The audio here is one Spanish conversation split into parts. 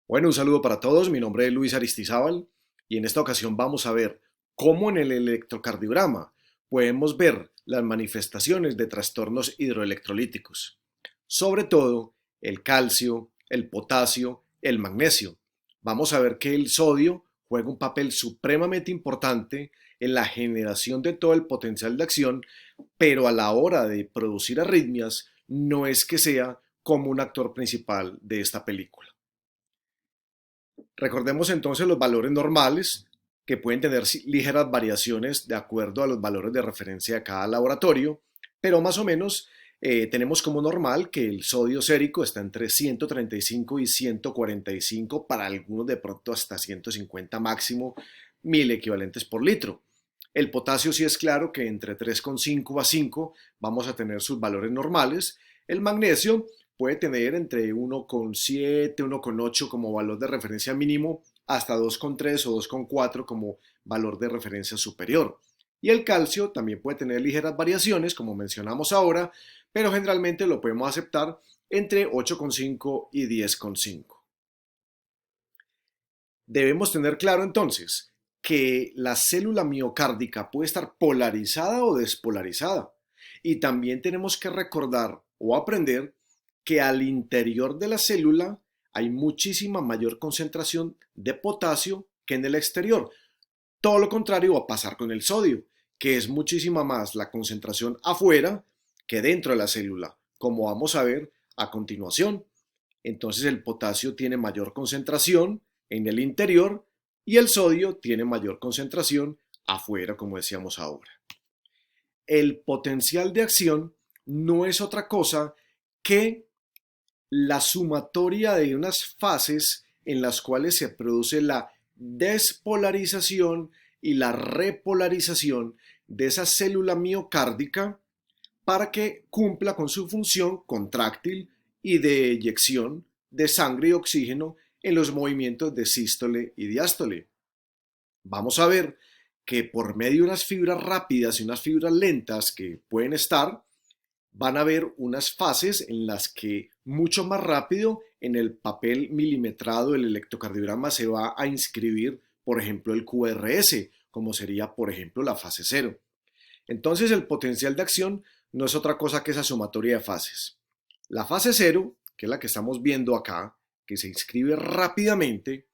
Bueno, un saludo para todos. Mi nombre es Luis Aristizábal y en esta ocasión vamos a ver cómo en el electrocardiograma podemos ver las manifestaciones de trastornos hidroelectrolíticos, sobre todo el calcio, el potasio, el magnesio. Vamos a ver que el sodio juega un papel supremamente importante en la generación de todo el potencial de acción, pero a la hora de producir arritmias no es que sea como un actor principal de esta película. Recordemos entonces los valores normales, que pueden tener ligeras variaciones de acuerdo a los valores de referencia de cada laboratorio, pero más o menos tenemos como normal que el sodio sérico está entre 135 y 145, para algunos de pronto hasta 150 máximo mil equivalentes por litro. El potasio sí es claro que entre 3,5 a 5 vamos a tener sus valores normales. El magnesio puede tener entre 1,7, 1,8 como valor de referencia mínimo, hasta 2,3 o 2,4 como valor de referencia superior. Y el calcio también puede tener ligeras variaciones, como mencionamos ahora, pero generalmente lo podemos aceptar entre 8,5 y 10,5. Debemos tener claro entonces que la célula miocárdica puede estar polarizada o despolarizada. Y también tenemos que recordar o aprender que al interior de la célula hay muchísima mayor concentración de potasio que en el exterior. Todo lo contrario va a pasar con el sodio, que es muchísima más la concentración afuera que dentro de la célula, como vamos a ver a continuación. Entonces el potasio tiene mayor concentración en el interior y el sodio tiene mayor concentración afuera, como decíamos ahora. El potencial de acción no es otra cosa que la sumatoria de unas fases en las cuales se produce la despolarización y la repolarización de esa célula miocárdica para que cumpla con su función contráctil y de eyección de sangre y oxígeno en los movimientos de sístole y diástole. Vamos a ver que por medio de unas fibras rápidas y unas fibras lentas que pueden estar, van a haber unas fases en las que mucho más rápido en el papel milimetrado del electrocardiograma se va a inscribir, por ejemplo, el QRS, como sería, por ejemplo, la fase cero. Entonces el potencial de acción no es otra cosa que esa sumatoria de fases. La fase cero, que es la que estamos viendo acá, que se inscribe rápidamente,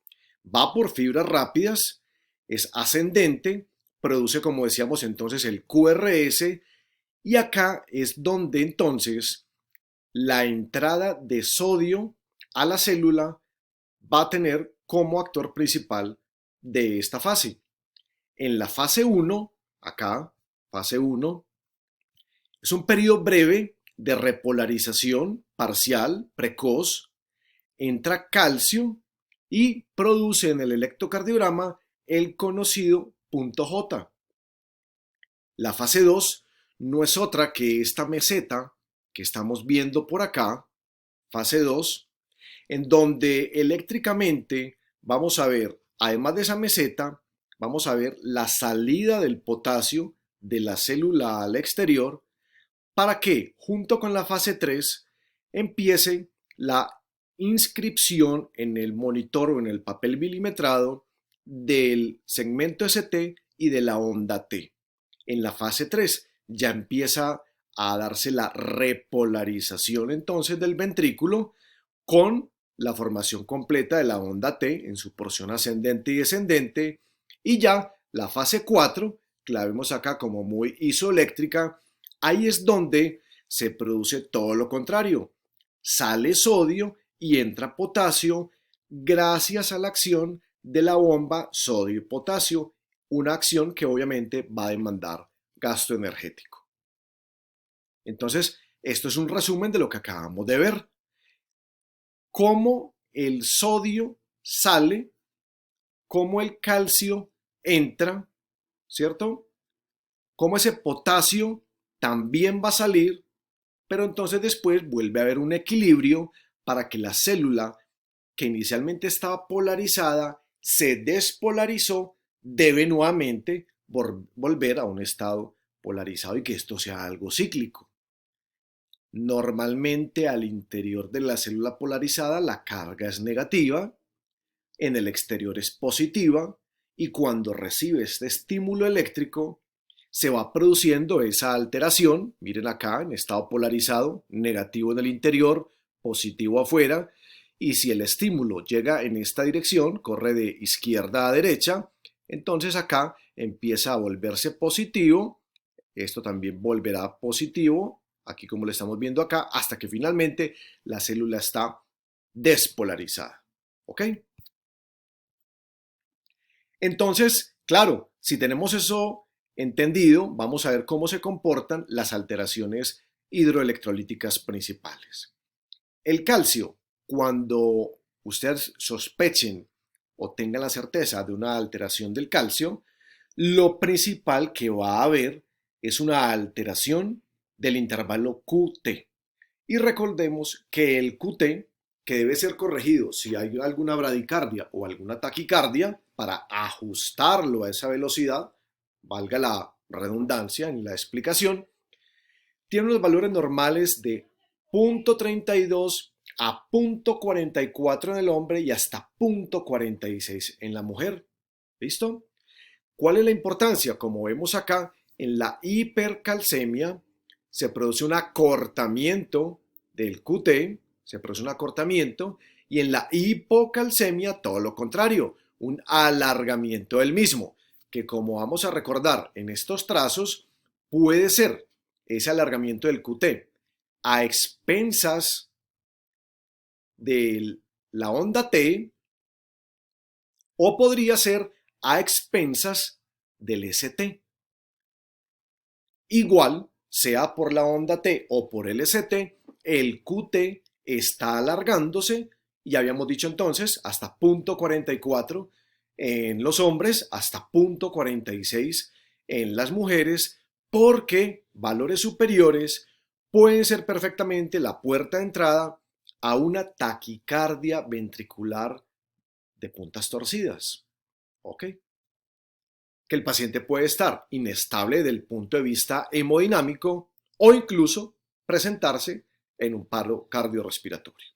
va por fibras rápidas, es ascendente, produce, como decíamos entonces, el QRS, y acá es donde entonces la entrada de sodio a la célula va a tener como actor principal de esta fase. En la fase uno, acá, fase uno, es un periodo breve de repolarización parcial, precoz, entra calcio y produce en el electrocardiograma el conocido punto J. La fase 2 no es otra que esta meseta que estamos viendo por acá, fase 2, en donde eléctricamente vamos a ver, además de esa meseta, vamos a ver la salida del potasio de la célula al exterior para que, junto con la fase 3, empiece la inscripción en el monitor o en el papel milimetrado del segmento ST y de la onda T. En la fase 3 ya empieza a darse la repolarización entonces del ventrículo con la formación completa de la onda T en su porción ascendente y descendente, y ya la fase 4, que la vemos acá como muy isoeléctrica, ahí es donde se produce todo lo contrario. Sale sodio y entra potasio gracias a la acción de la bomba sodio y potasio, una acción que obviamente va a demandar gasto energético. Entonces, esto es un resumen de lo que acabamos de ver. Cómo el sodio sale, cómo el calcio entra, ¿cierto? Cómo ese potasio también va a salir, pero entonces después vuelve a haber un equilibrio para que la célula que inicialmente estaba polarizada se despolarizó, debe nuevamente volver a un estado polarizado y que esto sea algo cíclico. Normalmente al interior de la célula polarizada la carga es negativa, en el exterior es positiva y cuando recibe este estímulo eléctrico se va produciendo esa alteración, miren acá en estado polarizado, negativo en el interior, positivo afuera, y si el estímulo llega en esta dirección, corre de izquierda a derecha, entonces acá empieza a volverse positivo, esto también volverá positivo, aquí como lo estamos viendo acá, hasta que finalmente la célula está despolarizada. ¿Ok? Entonces, claro, si tenemos eso entendido, vamos a ver cómo se comportan las alteraciones hidroelectrolíticas principales. El calcio, cuando ustedes sospechen o tengan la certeza de una alteración del calcio, lo principal que va a haber es una alteración del intervalo QT. Y recordemos que el QT, que debe ser corregido si hay alguna bradicardia o alguna taquicardia, para ajustarlo a esa velocidad, valga la redundancia en la explicación, tiene unos valores normales de 0.32 a 0.44 en el hombre y hasta 0.46 en la mujer. ¿Listo? ¿Cuál es la importancia? Como vemos acá, en la hipercalcemia se produce un acortamiento del QT, se produce un acortamiento, y en la hipocalcemia todo lo contrario, un alargamiento del mismo, que como vamos a recordar en estos trazos, puede ser ese alargamiento del QT a expensas de la onda T o podría ser a expensas del ST. Igual, sea por la onda T o por el ST, el QT está alargándose y habíamos dicho entonces hasta 0.44 en los hombres, hasta 0.46 en las mujeres, porque valores superiores pueden ser perfectamente la puerta de entrada a una taquicardia ventricular de puntas torcidas. ¿Ok? Que el paciente puede estar inestable desde el punto de vista hemodinámico o incluso presentarse en un paro cardiorrespiratorio.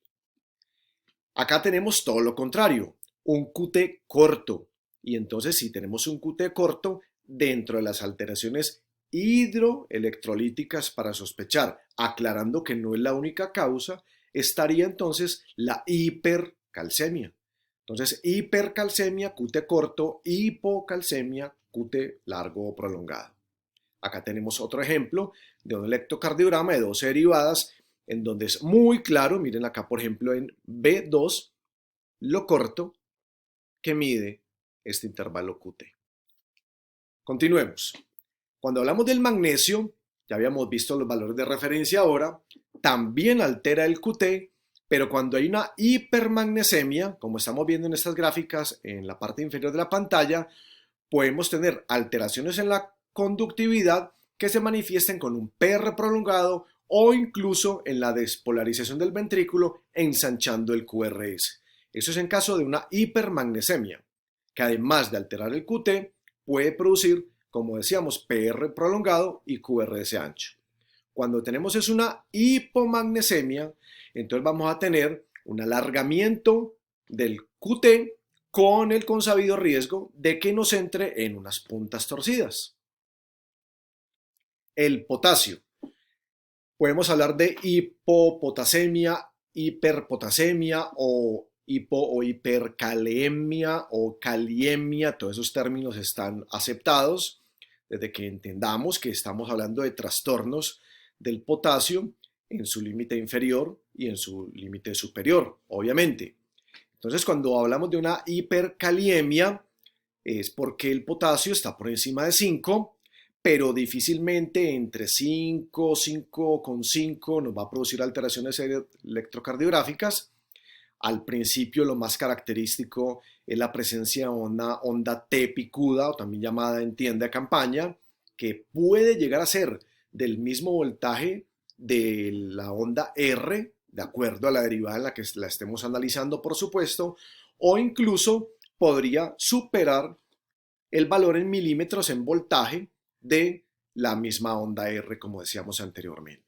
Acá tenemos todo lo contrario, un QT corto. Y entonces si tenemos un QT corto, dentro de las alteraciones hidroelectrolíticas para sospechar, aclarando que no es la única causa, estaría entonces la hipercalcemia. Entonces, hipercalcemia, QT corto, hipocalcemia, QT largo o prolongado. Acá tenemos otro ejemplo de un electrocardiograma de 12 derivadas en donde es muy claro, miren acá por ejemplo en B2, lo corto que mide este intervalo QT. Continuemos. Cuando hablamos del magnesio, ya habíamos visto los valores de referencia ahora, también altera el QT, pero cuando hay una hipermagnesemia, como estamos viendo en estas gráficas en la parte inferior de la pantalla, podemos tener alteraciones en la conductividad que se manifiesten con un PR prolongado o incluso en la despolarización del ventrículo ensanchando el QRS. Eso es en caso de una hipermagnesemia, que además de alterar el QT, puede producir, como decíamos, PR prolongado y QRS ancho. Cuando tenemos es una hipomagnesemia, entonces vamos a tener un alargamiento del QT con el consabido riesgo de que nos entre en unas puntas torcidas. El potasio. Podemos hablar de hipopotasemia, hiperpotasemia o hipercalemia o caliemia. Todos esos términos están aceptados desde que entendamos que estamos hablando de trastornos del potasio en su límite inferior y en su límite superior, obviamente. Entonces, cuando hablamos de una hipercaliemia, es porque el potasio está por encima de 5, pero difícilmente entre 5, 5,5 nos va a producir alteraciones electrocardiográficas. Al principio lo más característico es la presencia de una onda T picuda, o también llamada en tienda de campaña, que puede llegar a ser del mismo voltaje de la onda R, de acuerdo a la derivada en la que la estemos analizando, por supuesto, o incluso podría superar el valor en milímetros en voltaje de la misma onda R, como decíamos anteriormente.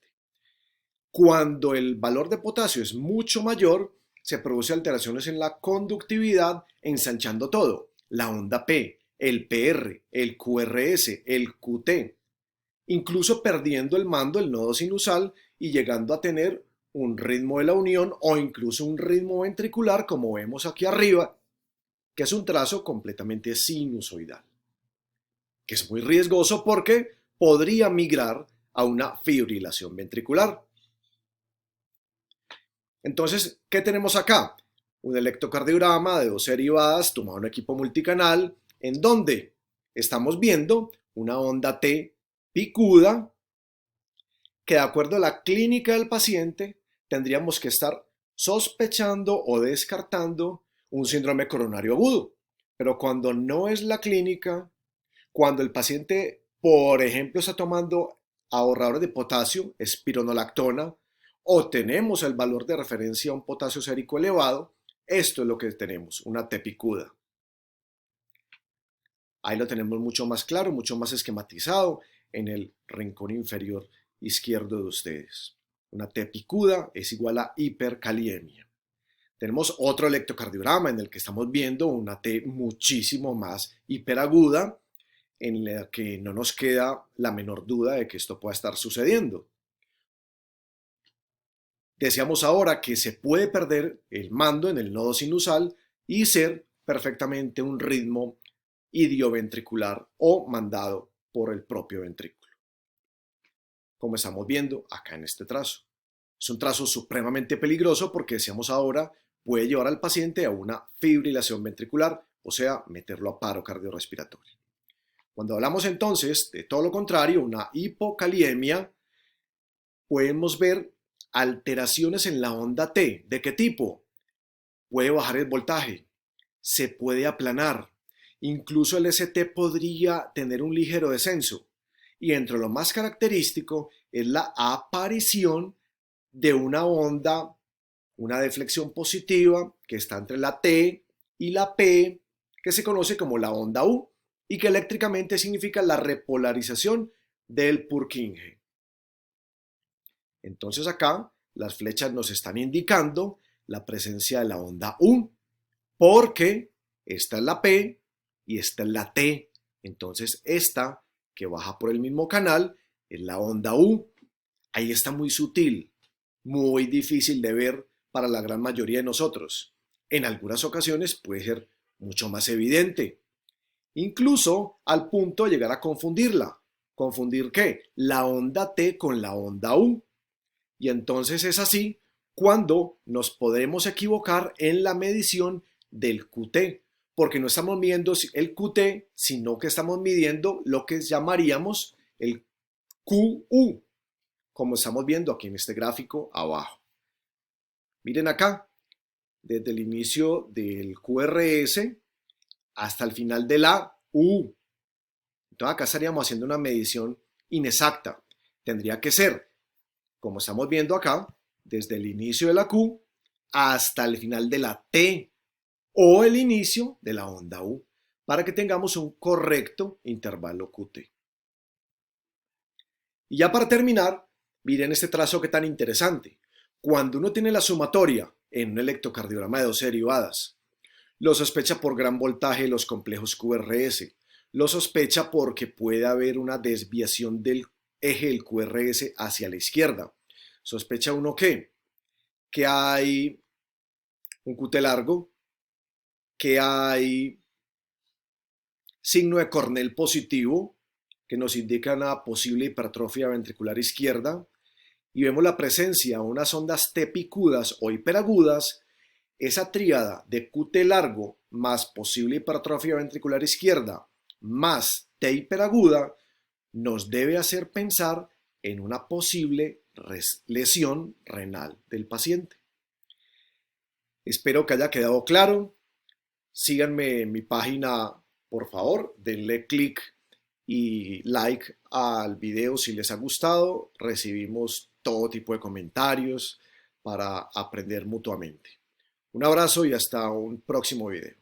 Cuando el valor de potasio es mucho mayor, se produce alteraciones en la conductividad ensanchando todo, la onda P, el PR, el QRS, el QT, incluso perdiendo el mando del nodo sinusal y llegando a tener un ritmo de la unión o incluso un ritmo ventricular como vemos aquí arriba, que es un trazo completamente sinusoidal, que es muy riesgoso porque podría migrar a una fibrilación ventricular. Entonces, ¿qué tenemos acá? Un electrocardiograma de 2 derivadas tomado en equipo multicanal, en donde estamos viendo una onda T picuda que, de acuerdo a la clínica del paciente, tendríamos que estar sospechando o descartando un síndrome coronario agudo. Pero cuando no es la clínica, cuando el paciente, por ejemplo, está tomando ahorradores de potasio, espironolactona, o tenemos el valor de referencia a un potasio sérico elevado, esto es lo que tenemos, una T picuda. Ahí lo tenemos mucho más claro, mucho más esquematizado en el rincón inferior izquierdo de ustedes. Una T picuda es igual a hipercaliemia. Tenemos otro electrocardiograma en el que estamos viendo una T muchísimo más hiperaguda, en la que no nos queda la menor duda de que esto pueda estar sucediendo. Decíamos ahora que se puede perder el mando en el nodo sinusal y ser perfectamente un ritmo idioventricular o mandado por el propio ventrículo, como estamos viendo acá en este trazo. Es un trazo supremamente peligroso porque, decíamos ahora, puede llevar al paciente a una fibrilación ventricular, o sea, meterlo a paro cardiorrespiratorio. Cuando hablamos entonces de todo lo contrario, una hipocaliemia, podemos ver alteraciones en la onda T. ¿De qué tipo? Puede bajar el voltaje, se puede aplanar, incluso el ST podría tener un ligero descenso. Y entre lo más característico es la aparición de una onda, una deflexión positiva que está entre la T y la P, que se conoce como la onda U, y que eléctricamente significa la repolarización del Purkinje. Entonces acá las flechas nos están indicando la presencia de la onda U, porque esta es la P y esta es la T. Entonces esta que baja por el mismo canal es la onda U. Ahí está muy sutil, muy difícil de ver para la gran mayoría de nosotros. En algunas ocasiones puede ser mucho más evidente, incluso al punto de llegar a confundirla. ¿Confundir qué? La onda T con la onda U. Y entonces es así cuando nos podemos equivocar en la medición del QT, porque no estamos midiendo el QT, sino que estamos midiendo lo que llamaríamos el QU, como estamos viendo aquí en este gráfico abajo. Miren acá, desde el inicio del QRS hasta el final de la U. Entonces acá estaríamos haciendo una medición inexacta. Tendría que ser, como estamos viendo acá, desde el inicio de la Q hasta el final de la T o el inicio de la onda U, para que tengamos un correcto intervalo QT. Y ya para terminar, miren este trazo que tan interesante. Cuando uno tiene la sumatoria en un electrocardiograma de 12 derivadas, lo sospecha por gran voltaje de los complejos QRS, lo sospecha porque puede haber una desviación del eje del QRS hacia la izquierda. Sospecha uno que hay un QT largo, que hay signo de Cornell positivo, que nos indica una posible hipertrofia ventricular izquierda, y vemos la presencia de unas ondas T picudas o hiperagudas. Esa tríada de QT largo más posible hipertrofia ventricular izquierda más T hiperaguda nos debe hacer pensar en una posible lesión renal del paciente. Espero que haya quedado claro. Síganme en mi página, por favor, denle click y like al video si les ha gustado. Recibimos todo tipo de comentarios para aprender mutuamente. Un abrazo y hasta un próximo video.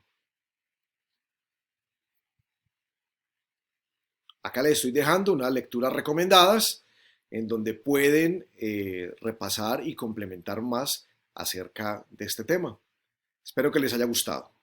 Acá les estoy dejando unas lecturas recomendadas en donde pueden repasar y complementar más acerca de este tema. Espero que les haya gustado.